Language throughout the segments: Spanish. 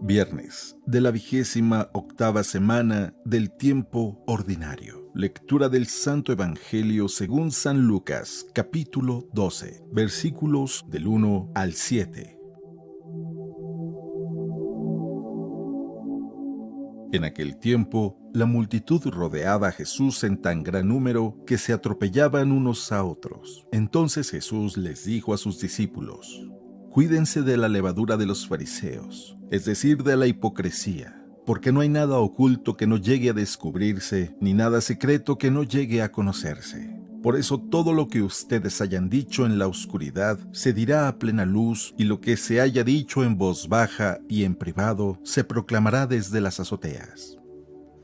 Viernes de la 28ª semana del tiempo ordinario. Lectura del Santo Evangelio según San Lucas, capítulo 12, versículos del 1 al 7. En aquel tiempo, la multitud rodeaba a Jesús en tan gran número que se atropellaban unos a otros. Entonces Jesús les dijo a sus discípulos: Cuídense de la levadura de los fariseos, es decir, de la hipocresía, porque no hay nada oculto que no llegue a descubrirse, ni nada secreto que no llegue a conocerse. Por eso todo lo que ustedes hayan dicho en la oscuridad se dirá a plena luz, y lo que se haya dicho en voz baja y en privado se proclamará desde las azoteas.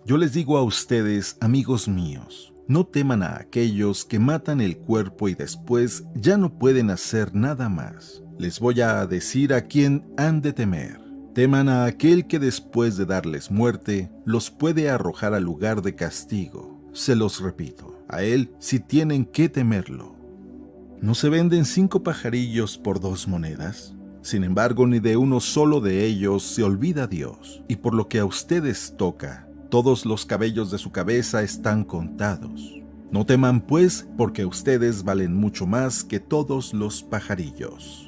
Yo les digo a ustedes, amigos míos, no teman a aquellos que matan el cuerpo y después ya no pueden hacer nada más. Les voy a decir a quién han de temer. Teman a aquel que después de darles muerte, los puede arrojar al lugar de castigo. Se los repito, a él sí tienen que temerlo. ¿No se venden 5 pajarillos por 2 monedas? Sin embargo, ni de uno solo de ellos se olvida Dios. Y por lo que a ustedes toca, todos los cabellos de su cabeza están contados. No teman pues, porque ustedes valen mucho más que todos los pajarillos.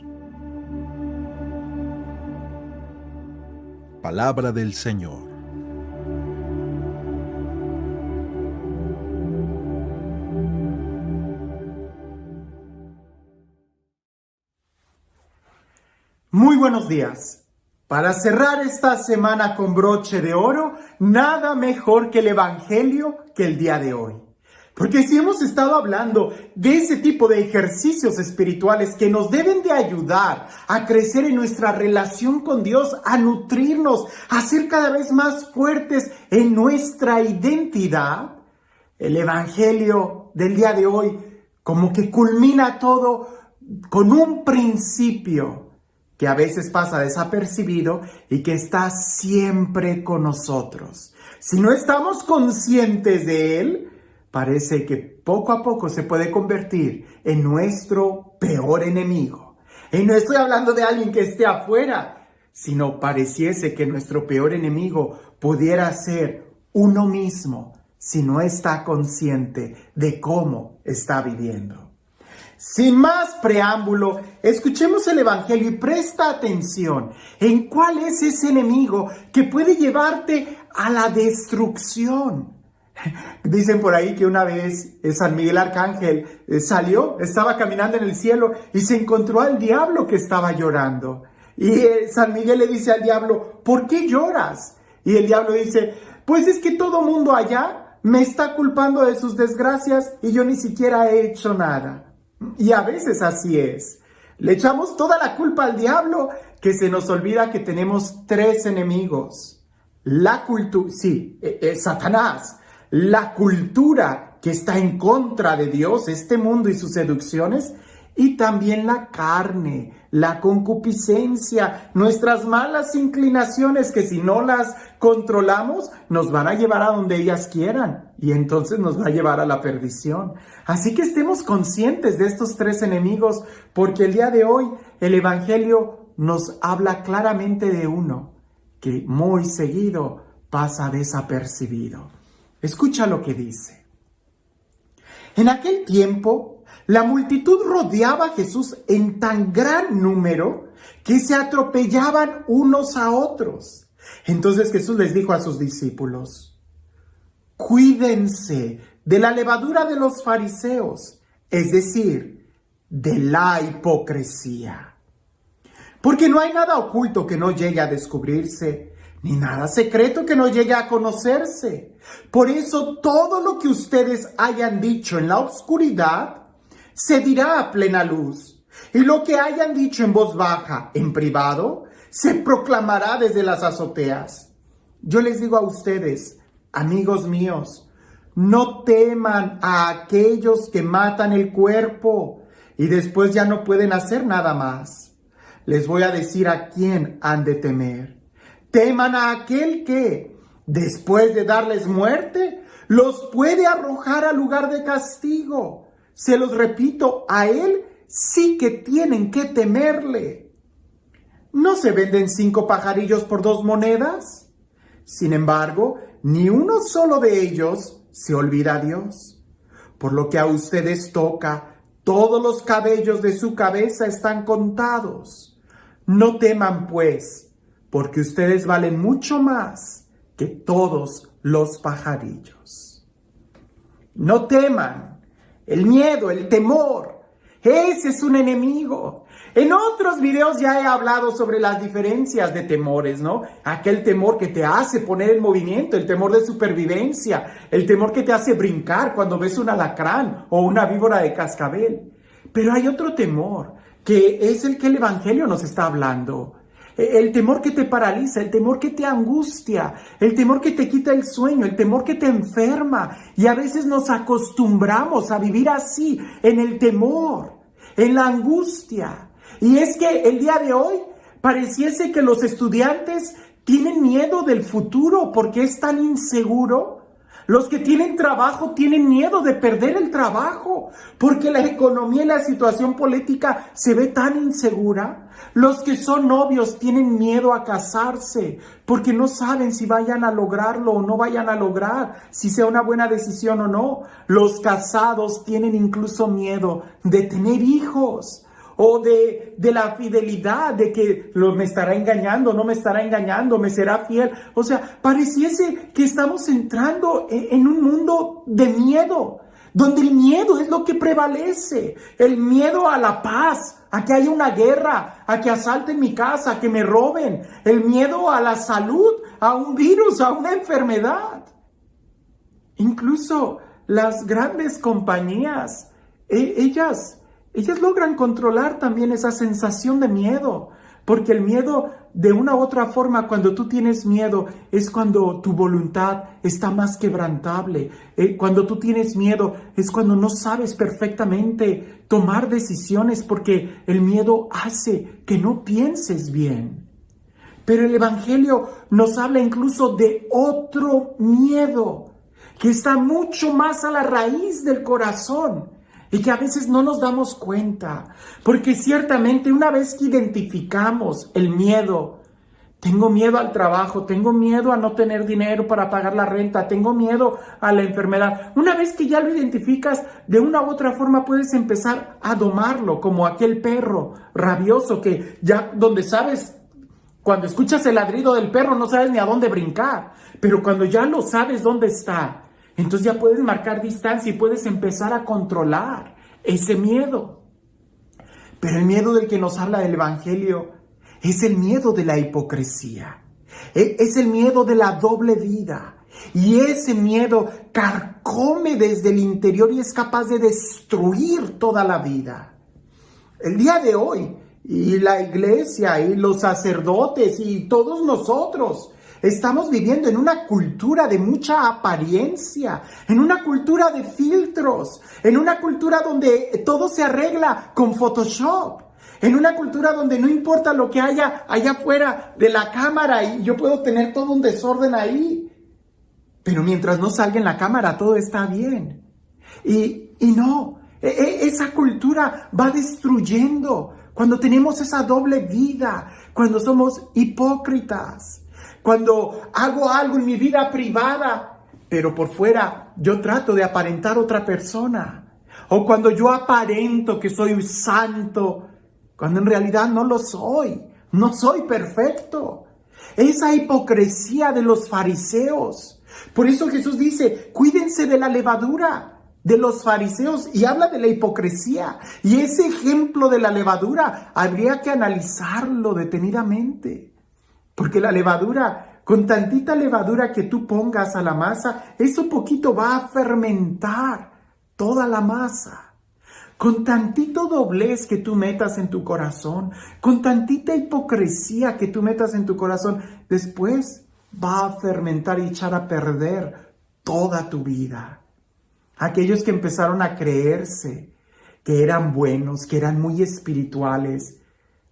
Palabra del Señor. Muy buenos días. Para cerrar esta semana con broche de oro, nada mejor que el Evangelio que el día de hoy. Porque si hemos estado hablando de ese tipo de ejercicios espirituales que nos deben de ayudar a crecer en nuestra relación con Dios, a nutrirnos, a ser cada vez más fuertes en nuestra identidad, el Evangelio del día de hoy como que culmina todo con un principio que a veces pasa desapercibido y que está siempre con nosotros. Si no estamos conscientes de él, parece que poco a poco se puede convertir en nuestro peor enemigo. Y no estoy hablando de alguien que esté afuera, sino pareciese que nuestro peor enemigo pudiera ser uno mismo si no está consciente de cómo está viviendo. Sin más preámbulo, escuchemos el Evangelio y presta atención en cuál es ese enemigo que puede llevarte a la destrucción. Dicen por ahí que una vez San Miguel Arcángel estaba caminando en el cielo y se encontró al diablo que estaba llorando. Y San Miguel le dice al diablo: ¿por qué lloras? Y el diablo dice: pues es que todo mundo allá me está culpando de sus desgracias y yo ni siquiera he hecho nada. Y a veces así es. Le echamos toda la culpa al diablo, que se nos olvida que tenemos 3 enemigos. La cultura, Satanás. La cultura que está en contra de Dios, este mundo y sus seducciones, y también la carne, la concupiscencia, nuestras malas inclinaciones que si no las controlamos nos van a llevar a donde ellas quieran y entonces nos va a llevar a la perdición. Así que estemos conscientes de estos 3 enemigos, porque el día de hoy el Evangelio nos habla claramente de uno que muy seguido pasa desapercibido. Escucha lo que dice. En aquel tiempo, la multitud rodeaba a Jesús en tan gran número que se atropellaban unos a otros. Entonces Jesús les dijo a sus discípulos: Cuídense de la levadura de los fariseos, es decir, de la hipocresía. Porque no hay nada oculto que no llegue a descubrirse, ni nada secreto que no llegue a conocerse. Por eso todo lo que ustedes hayan dicho en la oscuridad se dirá a plena luz, y lo que hayan dicho en voz baja, en privado, se proclamará desde las azoteas. Yo les digo a ustedes, amigos míos, no teman a aquellos que matan el cuerpo y después ya no pueden hacer nada más. Les voy a decir a quién han de temer. Teman a aquel que, después de darles muerte, los puede arrojar al lugar de castigo. Se los repito, a él sí que tienen que temerle. ¿no se venden 5 pajarillos por 2 monedas? Sin embargo, ni uno solo de ellos se olvida a Dios. Por lo que a ustedes toca, todos los cabellos de su cabeza están contados. No teman, pues, porque ustedes valen mucho más que todos los pajarillos. No teman. El miedo, el temor, ese es un enemigo. En otros videos ya he hablado sobre las diferencias de temores, ¿no? Aquel temor que te hace poner en movimiento, el temor de supervivencia, el temor que te hace brincar cuando ves un alacrán o una víbora de cascabel. Pero hay otro temor, que es el que el Evangelio nos está hablando. El temor que te paraliza, el temor que te angustia, el temor que te quita el sueño, el temor que te enferma. Y a veces nos acostumbramos a vivir así, en el temor, en la angustia. Y es que el día de hoy pareciese que los estudiantes tienen miedo del futuro porque es tan inseguro. Los que tienen trabajo tienen miedo de perder el trabajo porque la economía y la situación política se ve tan insegura. Los que son novios tienen miedo a casarse porque no saben si vayan a lograrlo o no vayan a lograr, si sea una buena decisión o no. Los casados tienen incluso miedo de tener hijos o de la fidelidad, de que me estará engañando, no me estará engañando, me será fiel. O sea, pareciese que estamos entrando en un mundo de miedo, donde el miedo es lo que prevalece. El miedo a la paz, a que haya una guerra, a que asalten mi casa, a que me roben. El miedo a la salud, a un virus, a una enfermedad. Incluso las grandes compañías, ellas logran controlar también esa sensación de miedo, porque el miedo, de una u otra forma, cuando tú tienes miedo, es cuando tu voluntad está más quebrantable. Cuando tú tienes miedo, es cuando no sabes perfectamente tomar decisiones, porque el miedo hace que no pienses bien. Pero el Evangelio nos habla incluso de otro miedo, que está mucho más a la raíz del corazón, y que a veces no nos damos cuenta, porque ciertamente una vez que identificamos el miedo, tengo miedo al trabajo, tengo miedo a no tener dinero para pagar la renta, tengo miedo a la enfermedad. Una vez que ya lo identificas, de una u otra forma puedes empezar a domarlo, como aquel perro rabioso que ya donde sabes, cuando escuchas el ladrido del perro no sabes ni a dónde brincar, pero cuando ya lo sabes dónde está, entonces ya puedes marcar distancia y puedes empezar a controlar ese miedo. Pero el miedo del que nos habla el Evangelio es el miedo de la hipocresía. Es el miedo de la doble vida. Y ese miedo carcome desde el interior y es capaz de destruir toda la vida. El día de hoy, y la iglesia, y los sacerdotes, y todos nosotros, estamos viviendo en una cultura de mucha apariencia, en una cultura de filtros, en una cultura donde todo se arregla con Photoshop, en una cultura donde no importa lo que haya allá afuera de la cámara y yo puedo tener todo un desorden ahí. Pero mientras no salga en la cámara todo está bien. Y no, esa cultura va destruyendo cuando tenemos esa doble vida, cuando somos hipócritas. Cuando hago algo en mi vida privada, pero por fuera yo trato de aparentar otra persona. O cuando yo aparento que soy un santo, cuando en realidad no lo soy. No soy perfecto. Esa hipocresía de los fariseos. Por eso Jesús dice, cuídense de la levadura de los fariseos, y habla de la hipocresía. Y ese ejemplo de la levadura habría que analizarlo detenidamente. Porque la levadura, con tantita levadura que tú pongas a la masa, eso poquito va a fermentar toda la masa. Con tantito doblez que tú metas en tu corazón, con tantita hipocresía que tú metas en tu corazón, después va a fermentar y echar a perder toda tu vida. Aquellos que empezaron a creerse que eran buenos, que eran muy espirituales.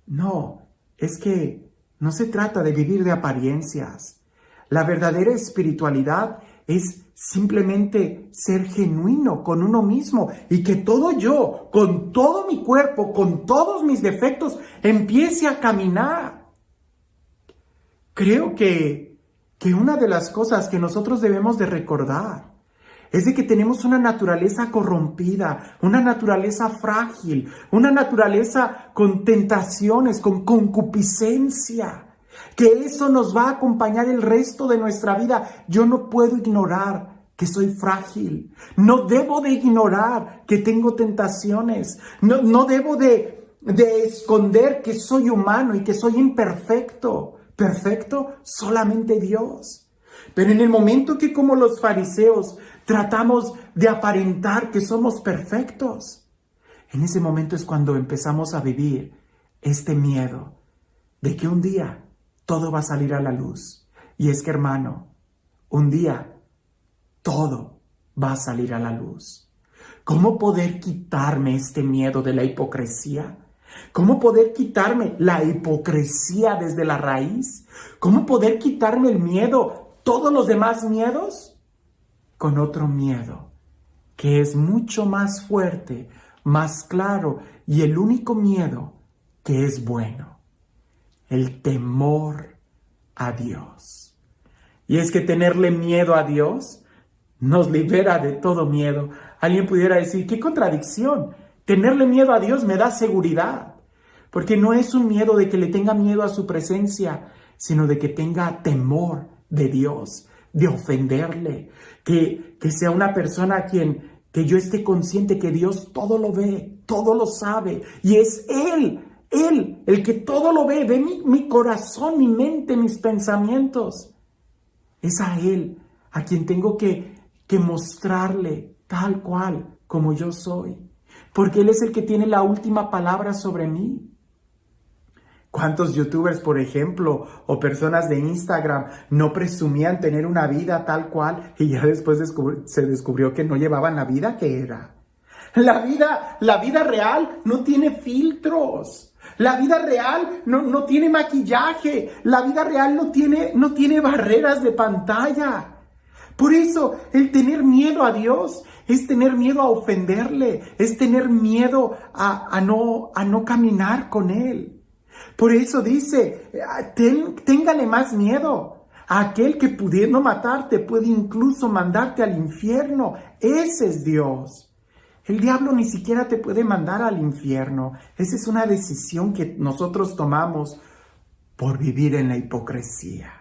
No, es que no se trata de vivir de apariencias. La verdadera espiritualidad es simplemente ser genuino con uno mismo y que todo yo, con todo mi cuerpo, con todos mis defectos, empiece a caminar. creo que una de las cosas que nosotros debemos de recordar es de que tenemos una naturaleza corrompida, una naturaleza frágil, una naturaleza con tentaciones, con concupiscencia, que eso nos va a acompañar el resto de nuestra vida. Yo no puedo ignorar que soy frágil, no debo de ignorar que tengo tentaciones, no debo de esconder que soy humano y que soy imperfecto. Perfecto solamente Dios. Pero en el momento que, como los fariseos, tratamos de aparentar que somos perfectos, en ese momento es cuando empezamos a vivir este miedo de que un día todo va a salir a la luz. Y es que, hermano, un día todo va a salir a la luz. ¿Cómo poder quitarme este miedo de la hipocresía? ¿Cómo poder quitarme la hipocresía desde la raíz? ¿Cómo poder quitarme el miedo, todos los demás miedos? Con otro miedo, que es mucho más fuerte, más claro, y el único miedo que es bueno: el temor a Dios. Y es que tenerle miedo a Dios nos libera de todo miedo. Alguien pudiera decir, ¡qué contradicción! Tenerle miedo a Dios me da seguridad, porque no es un miedo de que le tenga miedo a su presencia, sino de que tenga temor de Dios, de ofenderle, que sea una persona a quien que yo esté consciente que Dios todo lo ve, todo lo sabe, y es Él el que todo lo ve mi corazón, mi mente, mis pensamientos. Es a Él a quien tengo que mostrarle tal cual como yo soy, porque Él es el que tiene la última palabra sobre mí. ¿Cuántos youtubers, por ejemplo, o personas de Instagram no presumían tener una vida tal cual y ya después se descubrió que no llevaban la vida que era? La vida real no tiene filtros. La vida real no tiene maquillaje. La vida real no tiene barreras de pantalla. Por eso, el tener miedo a Dios es tener miedo a ofenderle, es tener miedo a no caminar con Él. Por eso dice, téngale más miedo a aquel que, pudiendo matarte, puede incluso mandarte al infierno. Ese es Dios. El diablo ni siquiera te puede mandar al infierno. Esa es una decisión que nosotros tomamos por vivir en la hipocresía.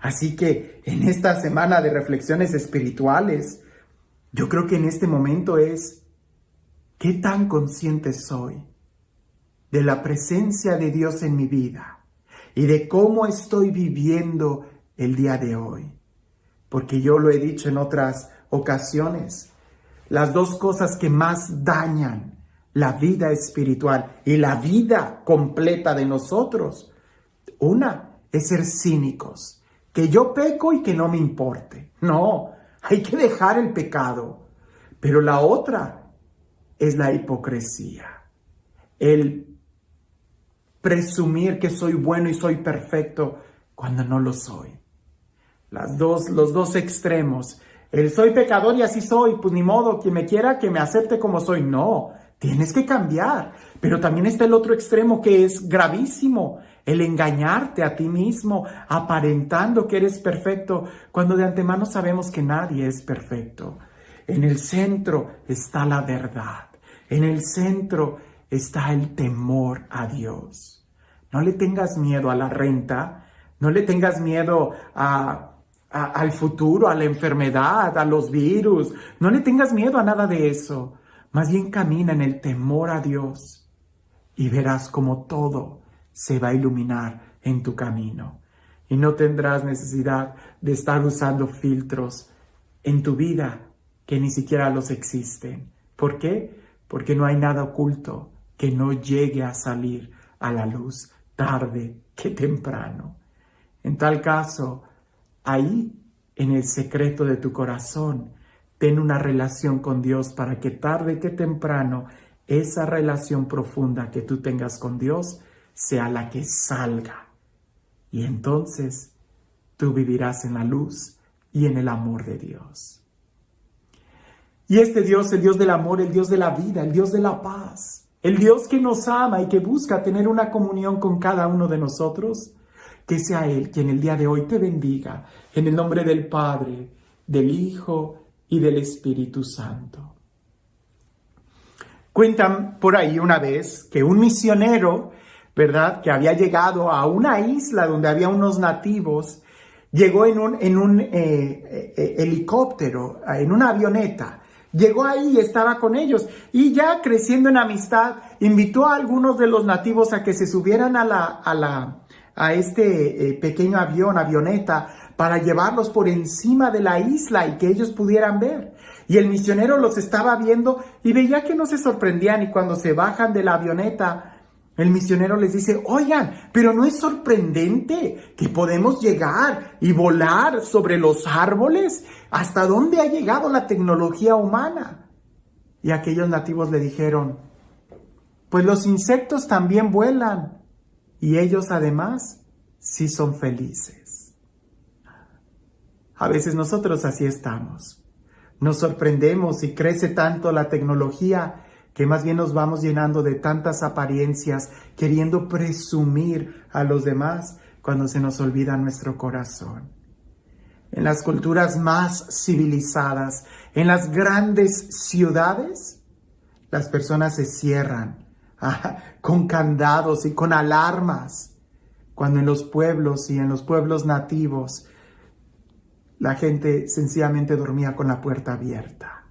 Así que en esta semana de reflexiones espirituales, yo creo que en este momento es, ¿qué tan consciente soy de la presencia de Dios en mi vida y de cómo estoy viviendo el día de hoy? Porque yo lo he dicho en otras ocasiones, las dos cosas que más dañan la vida espiritual y la vida completa de nosotros, una es ser cínicos, que yo peco y que no me importe. No, hay que dejar el pecado. Pero la otra es la hipocresía, el presumir que soy bueno y soy perfecto cuando no lo soy. Los dos extremos. El soy pecador y así soy, pues ni modo, quien me quiera que me acepte como soy. No, tienes que cambiar. Pero también está el otro extremo que es gravísimo, el engañarte a ti mismo, aparentando que eres perfecto, cuando de antemano sabemos que nadie es perfecto. En el centro está la verdad. En el centro está el temor a Dios. No le tengas miedo a la renta, no le tengas miedo al futuro, a la enfermedad, a los virus. No le tengas miedo a nada de eso. Más bien camina en el temor a Dios y verás cómo todo se va a iluminar en tu camino. Y no tendrás necesidad de estar usando filtros en tu vida que ni siquiera los existen. ¿Por qué? Porque no hay nada oculto que no llegue a salir a la luz tarde que temprano. En tal caso, ahí, en el secreto de tu corazón, ten una relación con Dios para que tarde que temprano esa relación profunda que tú tengas con Dios sea la que salga. Y entonces tú vivirás en la luz y en el amor de Dios. Y este Dios, el Dios del amor, el Dios de la vida, el Dios de la paz, el Dios que nos ama y que busca tener una comunión con cada uno de nosotros, Que sea Él quien el día de hoy te bendiga, en el nombre del Padre, del Hijo y del Espíritu Santo. Cuentan por ahí una vez que un misionero, ¿verdad?, que había llegado a una isla donde había unos nativos, llegó en un helicóptero, en una avioneta. Llegó ahí y estaba con ellos. Y ya creciendo en amistad, invitó a algunos de los nativos a que se subieran a este pequeño avioneta, para llevarlos por encima de la isla y que ellos pudieran ver. Y el misionero los estaba viendo y veía que no se sorprendían, y cuando se bajan de la avioneta, el misionero les dice: oigan, pero ¿no es sorprendente que podemos llegar y volar sobre los árboles? ¿Hasta dónde ha llegado la tecnología humana? Y aquellos nativos le dijeron: pues los insectos también vuelan, y ellos además sí son felices. A veces nosotros así estamos. Nos sorprendemos y crece tanto la tecnología que más bien nos vamos llenando de tantas apariencias, queriendo presumir a los demás, cuando se nos olvida nuestro corazón. En las culturas más civilizadas, en las grandes ciudades, las personas se cierran con candados y con alarmas, cuando en los pueblos y en los pueblos nativos la gente sencillamente dormía con la puerta abierta.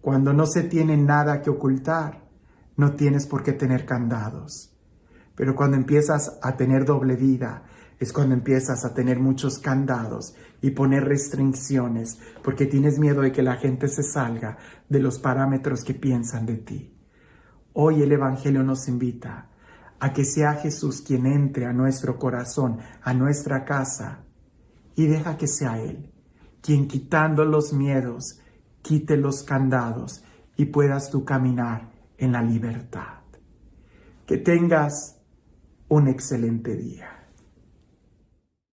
Cuando no se tiene nada que ocultar, no tienes por qué tener candados. Pero cuando empiezas a tener doble vida, es cuando empiezas a tener muchos candados y poner restricciones, porque tienes miedo de que la gente se salga de los parámetros que piensan de ti. Hoy el Evangelio nos invita a que sea Jesús quien entre a nuestro corazón, a nuestra casa, y deja que sea Él quien, quitando los miedos, quite los candados y puedas tú caminar en la libertad. Que tengas un excelente día.